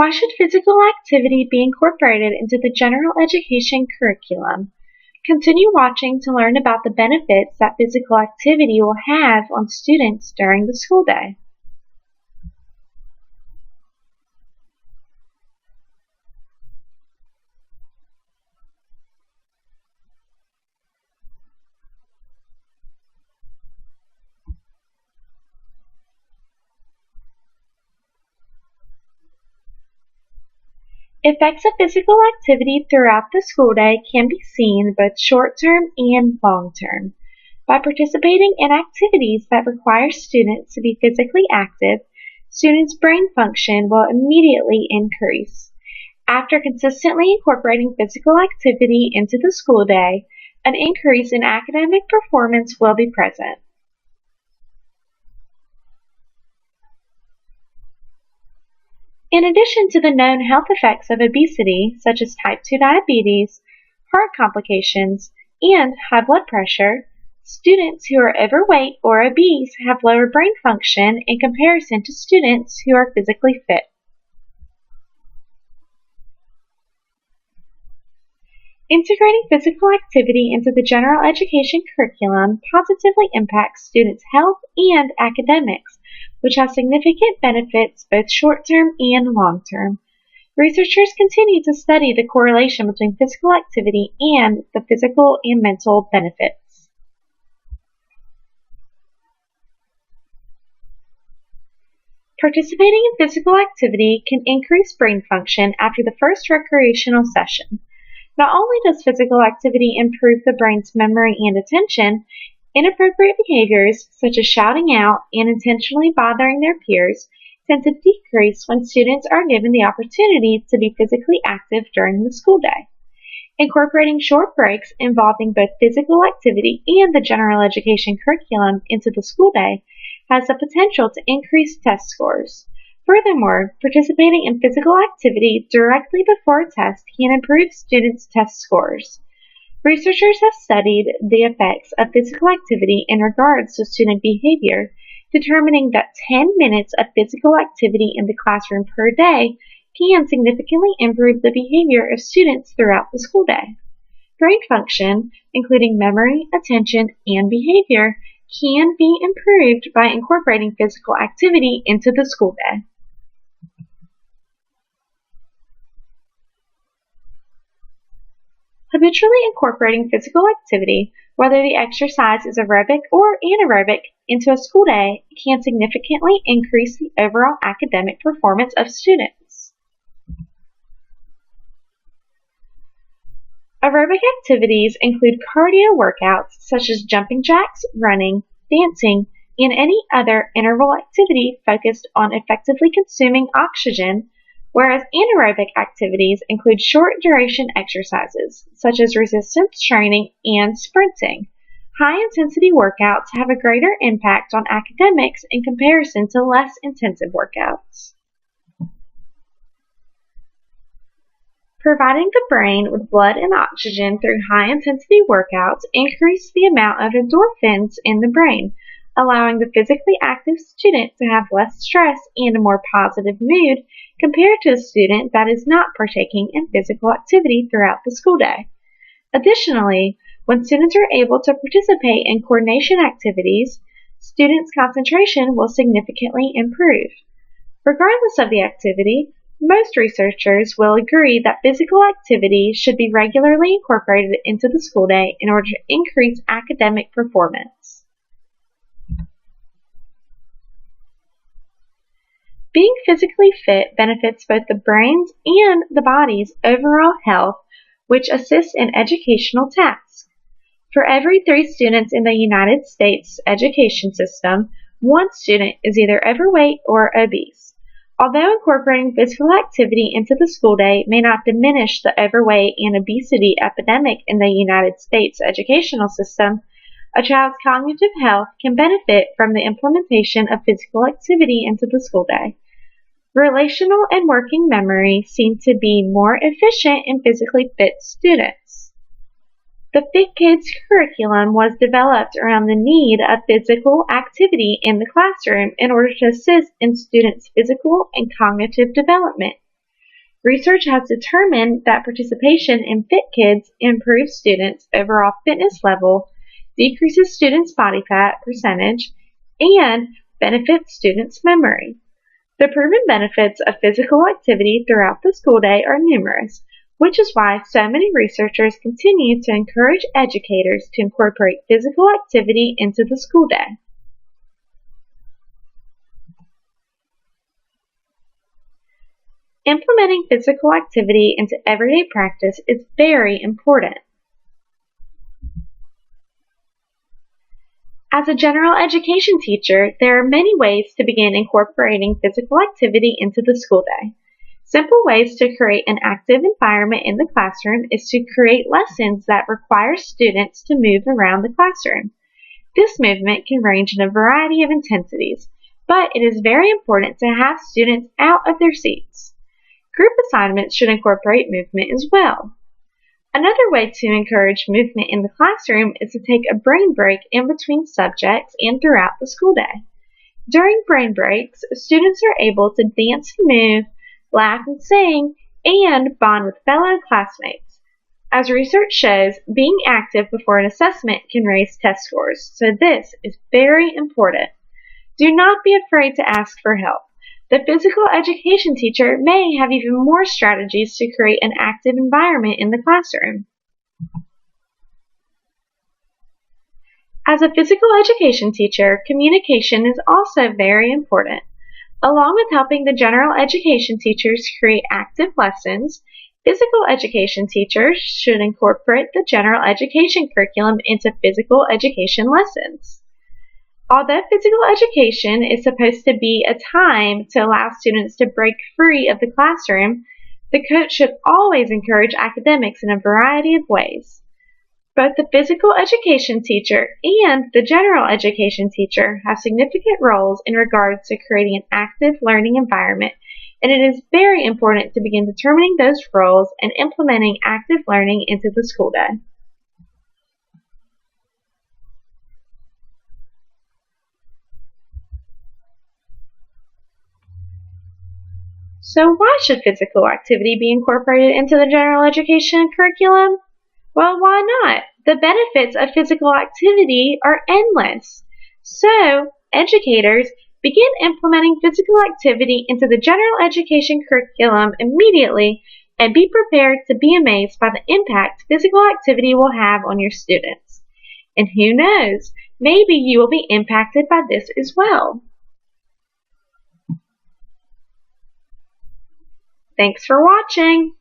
Why should physical activity be incorporated into the general education curriculum? Continue watching to learn about the benefits that physical activity will have on students during the school day. Effects of physical activity throughout the school day can be seen both short-term and long-term. By participating in activities that require students to be physically active, students' brain function will immediately increase. After consistently incorporating physical activity into the school day, an increase in academic performance will be present. In addition to the known health effects of obesity, such as type 2 diabetes, heart complications, and high blood pressure, students who are overweight or obese have lower brain function in comparison to students who are physically fit. Integrating physical activity into the general education curriculum positively impacts students' health and academics, which has significant benefits both short-term and long-term. Researchers continue to study the correlation between physical activity and the physical and mental benefits. Participating in physical activity can increase brain function after the first recreational session. Not only does physical activity improve the brain's memory and attention, inappropriate behaviors, such as shouting out and intentionally bothering their peers, tend to decrease when students are given the opportunity to be physically active during the school day. Incorporating short breaks involving both physical activity and the general education curriculum into the school day has the potential to increase test scores. Furthermore, participating in physical activity directly before a test can improve students' test scores. Researchers have studied the effects of physical activity in regards to student behavior, determining that 10 minutes of physical activity in the classroom per day can significantly improve the behavior of students throughout the school day. Brain function, including memory, attention, and behavior, can be improved by incorporating physical activity into the school day. Habitually incorporating physical activity, whether the exercise is aerobic or anaerobic, into a school day can significantly increase the overall academic performance of students. Aerobic activities include cardio workouts such as jumping jacks, running, dancing, and any other interval activity focused on effectively consuming oxygen, whereas anaerobic activities include short-duration exercises, such as resistance training and sprinting. High-intensity workouts have a greater impact on academics in comparison to less intensive workouts. Providing the brain with blood and oxygen through high-intensity workouts increase the amount of endorphins in the brain, allowing the physically active student to have less stress and a more positive mood compared to a student that is not partaking in physical activity throughout the school day. Additionally, when students are able to participate in coordination activities, students' concentration will significantly improve. Regardless of the activity, most researchers will agree that physical activity should be regularly incorporated into the school day in order to increase academic performance. Being physically fit benefits both the brain's and the body's overall health, which assists in educational tasks. For every 3 students in the United States education system, 1 student is either overweight or obese. Although incorporating physical activity into the school day may not diminish the overweight and obesity epidemic in the United States educational system, a child's cognitive health can benefit from the implementation of physical activity into the school day. Relational and working memory seem to be more efficient in physically fit students. The Fit Kids curriculum was developed around the need of physical activity in the classroom in order to assist in students' physical and cognitive development. Research has determined that participation in Fit Kids improves students' overall fitness level, decreases students' body fat percentage, and benefits students' memory. The proven benefits of physical activity throughout the school day are numerous, which is why so many researchers continue to encourage educators to incorporate physical activity into the school day. Implementing physical activity into everyday practice is very important. As a general education teacher, there are many ways to begin incorporating physical activity into the school day. Simple ways to create an active environment in the classroom is to create lessons that require students to move around the classroom. This movement can range in a variety of intensities, but it is very important to have students out of their seats. Group assignments should incorporate movement as well. Another way to encourage movement in the classroom is to take a brain break in between subjects and throughout the school day. During brain breaks, students are able to dance and move, laugh and sing, and bond with fellow classmates. As research shows, being active before an assessment can raise test scores, so this is very important. Do not be afraid to ask for help. The physical education teacher may have even more strategies to create an active environment in the classroom. As a physical education teacher, communication is also very important. Along with helping the general education teachers create active lessons, physical education teachers should incorporate the general education curriculum into physical education lessons. Although physical education is supposed to be a time to allow students to break free of the classroom, the coach should always encourage academics in a variety of ways. Both the physical education teacher and the general education teacher have significant roles in regards to creating an active learning environment, and it is very important to begin determining those roles and implementing active learning into the school day. So why should physical activity be incorporated into the general education curriculum? Well, why not? The benefits of physical activity are endless. So, educators, begin implementing physical activity into the general education curriculum immediately and be prepared to be amazed by the impact physical activity will have on your students. And who knows, maybe you will be impacted by this as well. Thanks for watching.